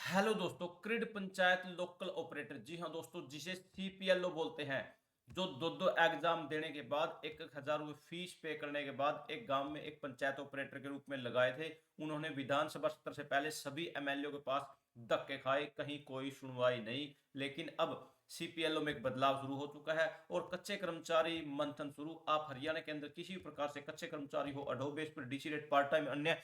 Hello दोस्तों, creed panchayat local operator, जी हाँ दोस्तों, जिसे सीपीएलओ बोलते हैं, जो दो दो एग्जाम देने के बाद 1,000 रुपये फीस पे करने के बाद एक गांव में एक पंचायत ऑपरेटर के रूप में लगाए थे। उन्होंने विधानसभा सत्र से पहले सभी एमएलए के पास धक्के खाए, कहीं कोई सुनवाई नहीं। लेकिन अब सीपीएलओ में एक बदलाव शुरू हो चुका है और कच्चे कर्मचारी मंथन शुरू। आप हरियाणा के अंदर किसी भी प्रकार से कच्चे कर्मचारी हो, अडो बेस पर, डीसी रेट, पार्ट टाइम, अन्य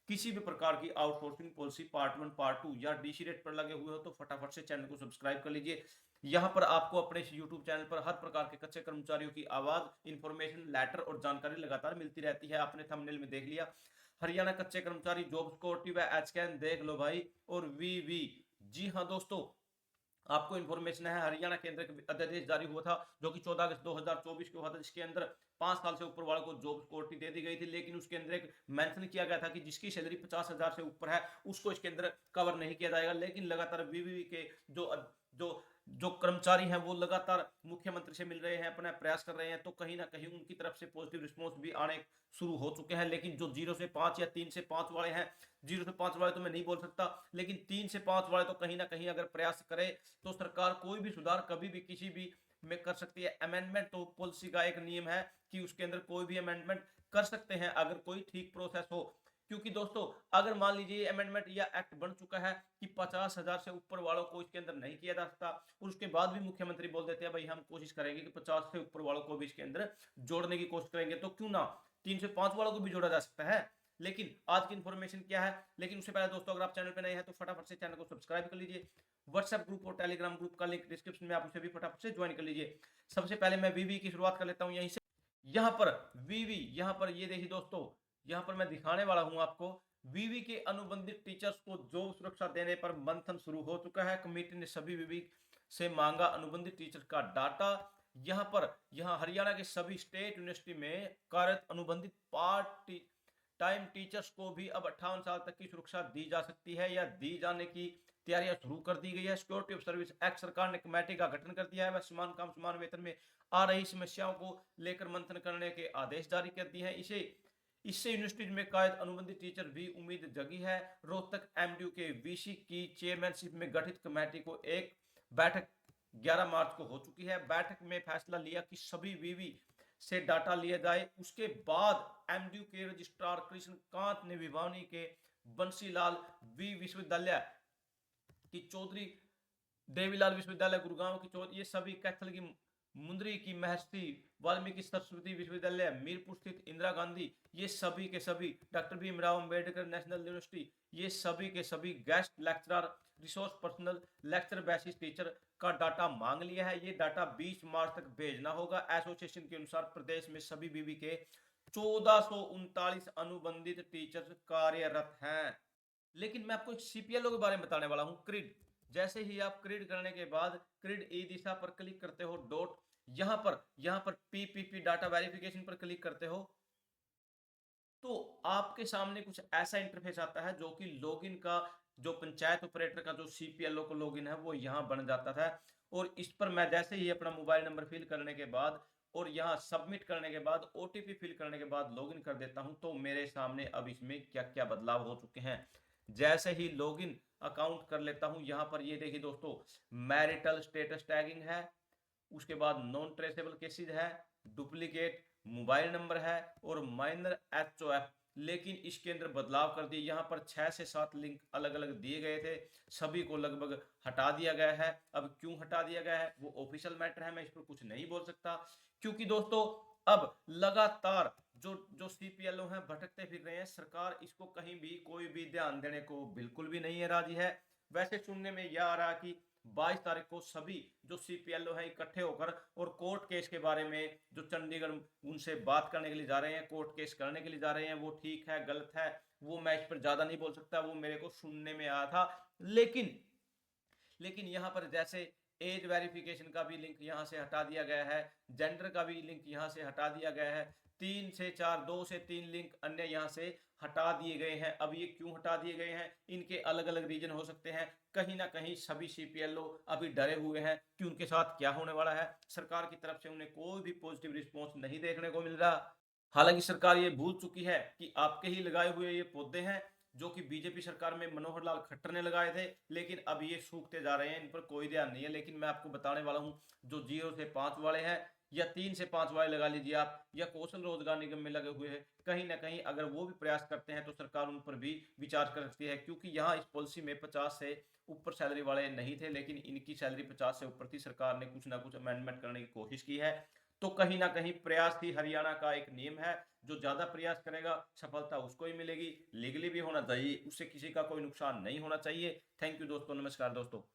किसी भी प्रकार की आउटसोर्सिंग पॉलिसी पार्ट 1 पार्ट 2 या डीसी रेट पर लगे हुए हो तो फटाफट से चैनल को सब्सक्राइब कर लीजिए। यहाँ पर आपको अपने यूट्यूब चैनल पर हर प्रकार के कच्चे कर्मचारियों की आवाज, इंफॉर्मेशन, लेटर और जानकारी लगातार मिलती रहती है। आपने थंबनेल में देख लिया, हरियाणा कच्चे कर्मचारी जॉब सिक्योरिटी व एचकैन देख लो भाई। और वी जी हाँ दोस्तों, आपको इन्फॉर्मेशन है, हरियाणा केंद्र का अध्यादेश जारी हुआ था जो कि 14 अगस्त 2024 को हुआ था, जिसके अंदर 5 साल से ऊपर वालों को जॉब सिक्योरिटी दे दी गई थी। लेकिन उसके अंदर एक मेंशन किया गया था कि जिसकी सैलरी 50,000 से ऊपर है उसको इसके अंदर कवर नहीं किया जाएगा। लेकिन लगातार वीवी के जो जो जो कर्मचारी हैं वो लगातार मुख्यमंत्री से मिल रहे हैं, अपना प्रयास कर रहे हैं, तो कहीं ना कहीं उनकी तरफ से पॉजिटिव रिस्पॉन्स भी आने शुरू हो चुके हैं। लेकिन जो 0 से 5 या 3 से 5 वाले हैं, 0 से 5 वाले तो मैं नहीं बोल सकता, लेकिन 3 से 5 वाले तो कहीं ना कहीं अगर प्रयास करे तो सरकार कोई भी सुधार कभी भी किसी भी में कर सकती है। अमेंडमेंट तो पॉलिसी का एक नियम है कि उसके अंदर कोई भी अमेंडमेंट कर सकते हैं अगर कोई ठीक प्रोसेस हो। क्योंकि दोस्तों, अगर मान लीजिए अमेंडमेंट या एक्ट बन चुका है कि 50,000 से ऊपर वालों को इसके अंदर नहीं किया जा सकता, और उसके बाद भी मुख्यमंत्री बोल देते हैं भाई हम कोशिश करेंगे कि 50 से ऊपर वालों को भी इसके अंदर जोड़ने की कोशिश करेंगे, तो क्यों ना 3 से 5 वालों को भी जोड़ा जा सकता है। लेकिन आज की इंफॉर्मेशन क्या है, लेकिन उससे पहले दोस्तों, अगर आप चैनल पे नए हैं तो फटाफट से चैनल को सब्सक्राइब कर लीजिए। व्हाट्सएप ग्रुप और टेलीग्राम ग्रुप का लिंक डिस्क्रिप्शन में, आप उसे भी फटाफट से ज्वाइन कर लीजिए। सबसे पहले मैं वीवी की शुरुआत कर लेता हूं यहीं से। यहाँ पर वीवी, यहाँ पर ये देखिए दोस्तों, यहाँ पर मैं दिखाने वाला हूं आपको। वीवी के अनुबंधित टीचर्स को जॉब सुरक्षा देने पर मंथन शुरू हो चुका है। कमेटी ने सभी वीवी से मांगा अनुबंधित टीचर का डाटा। यहाँ हरियाणा के सभी स्टेट यूनिवर्सिटी में कार्यरत अनुबंधित पार्ट टाइम टीचर्स को भी अब 58 साल तक की सुरक्षा दी जा सकती है या दी जाने की तैयारियां शुरू कर दी गई है। सिक्योरिटी ऑफ सर्विस एक्ट, सरकार ने कमेटी का गठन कर दिया है। वह समान काम समान वेतन में आ रही समस्याओं को लेकर मंथन करने के आदेश जारी कर दिए हैं। इससे यूनिवर्सिटी में कायद अनुबंधित टीचर भी उम्मीद जगी है। रोहतक एमडीयू के वीसी की चेयरमैनशिप में गठित कमेटी को एक बैठक 11 मार्च को हो चुकी है। बैठक में फैसला लिया कि सभी वीवी से डाटा लिया जाए। उसके बाद एमडीयू के रजिस्ट्रार कृष्णकांत ने भिवानी के बंसीलाल वी विश्वविद्यालय की चौधरी, देवीलाल विश्वविद्यालय गुरुग्राम की चौधरी, ये सभी कैथल की मुंद्री की महर्षि वाल्मीकि सरस्वती विश्वविद्यालय मीरपुर स्थित इंदिरा गांधी, ये सभी के सभी doctor Bhimrao Ambedkar national university, ये सभी के सभी guest lecturer, resource personal, lecture basis teacher का डाटा मांग लिया है। ये डाटा 20 मार्च तक भेजना होगा। एसोसिएशन के अनुसार प्रदेश में सभी बीबी के 1439 अनुबंधित टीचर कार्यरत हैं। लेकिन मैं आपको एक सीपीएलओ के बारे में बताने वाला हूं, क्रिड। जैसे ही आप क्रिड करने के बाद क्रिड ई दिशा पर क्लिक करते हो, डॉट, यहां पर पीपीपी डाटा वेरिफिकेशन पर क्लिक करते हो, तो आपके सामने कुछ ऐसा इंटरफेस आता है जो कि लॉगिन का, जो पंचायत ऑपरेटर का जो सीपीएलओ का लॉगिन है वो यहां बन जाता था। और इस पर मैं जैसे ही अपना मोबाइल नंबर फिल करने के बाद और यहां सबमिट करने के बाद ओटीपी फिल करने के बाद लॉगिन कर देता हूं, तो मेरे सामने अब इसमें क्या क्या बदलाव हो चुके हैं। जैसे ही लॉगिन अकाउंट कर लेता हूं, यहां पर ये देखिए दोस्तों, मैरिटल स्टेटस टैगिंग है, उसके बाद नॉन ट्रेसेबल केसेज है, डुप्लीकेट मोबाइल नंबर है और माइनर एचओएफ। लेकिन इसके अंदर बदलाव कर दिए, यहाँ पर 6 से 7 लिंक अलग अलग दिए गए थे, सभी को लगभग हटा दिया गया है। अब क्यों हटा दिया गया है वो ऑफिशियल मैटर है, मैं इस पर कुछ नहीं बोल सकता। क्योंकि दोस्तों, अब लगातार जो जो सीपीएलओ हैं भटकते फिर रहे हैं, सरकार इसको कहीं भी कोई भी ध्यान देने को बिल्कुल भी नहीं है राजी है। वैसे सुनने में यह आ रहा कि 22 तारीख को सभी जो सीपीएलओ है इकट्ठे होकर और कोर्ट केस के बारे में जो चंडीगढ़ उनसे बात करने के लिए जा रहे हैं, कोर्ट केस करने के लिए जा रहे हैं, वो ठीक है गलत है वो मैं इस पर ज्यादा नहीं बोल सकता, वो मेरे को सुनने में आया था। लेकिन लेकिन यहाँ पर जैसे एज वेरिफिकेशन का भी लिंक यहाँ से हटा दिया गया है, जेंडर का भी लिंक यहाँ से हटा दिया गया है, 3 से 4, 2 से 3 लिंक अन्य यहाँ से हटा दिए गए हैं। अब ये क्यों हटा दिए गए हैं, इनके अलग अलग रीजन हो सकते हैं। कहीं ना कहीं सभी सीपीएलओ अभी डरे हुए हैं कि उनके साथ क्या होने वाला है। सरकार की तरफ से उन्हें कोई भी पॉजिटिव रिस्पॉन्स नहीं देखने को मिल रहा। हालांकि सरकार ये भूल चुकी है कि आपके ही लगाए हुए ये पौधे हैं, जो कि बीजेपी सरकार में मनोहर लाल खट्टर ने लगाए थे, लेकिन अब ये सूखते जा रहे हैं, इन पर कोई ध्यान नहीं है। लेकिन मैं आपको बताने वाला हूं, जो 0 से 5 वाले हैं या 3 से 5 वाले लगा लीजिए आप, या कौशल रोजगार निगम में लगे हुए हैं, कहीं ना कहीं अगर वो भी प्रयास करते हैं तो सरकार उन पर भी विचार कर सकती है। क्योंकि यहाँ इस पॉलिसी में 50 से ऊपर सैलरी वाले नहीं थे, लेकिन इनकी सैलरी 50 से ऊपर थी। सरकार ने कुछ ना कुछ अमेंडमेंट करने की कोशिश की है। तो कहीं ना कहीं प्रयास ही हरियाणा का एक नियम है, जो ज्यादा प्रयास करेगा सफलता उसको ही मिलेगी। लीगली भी होना चाहिए, उससे किसी का कोई नुकसान नहीं होना चाहिए। थैंक यू दोस्तों, नमस्कार दोस्तों।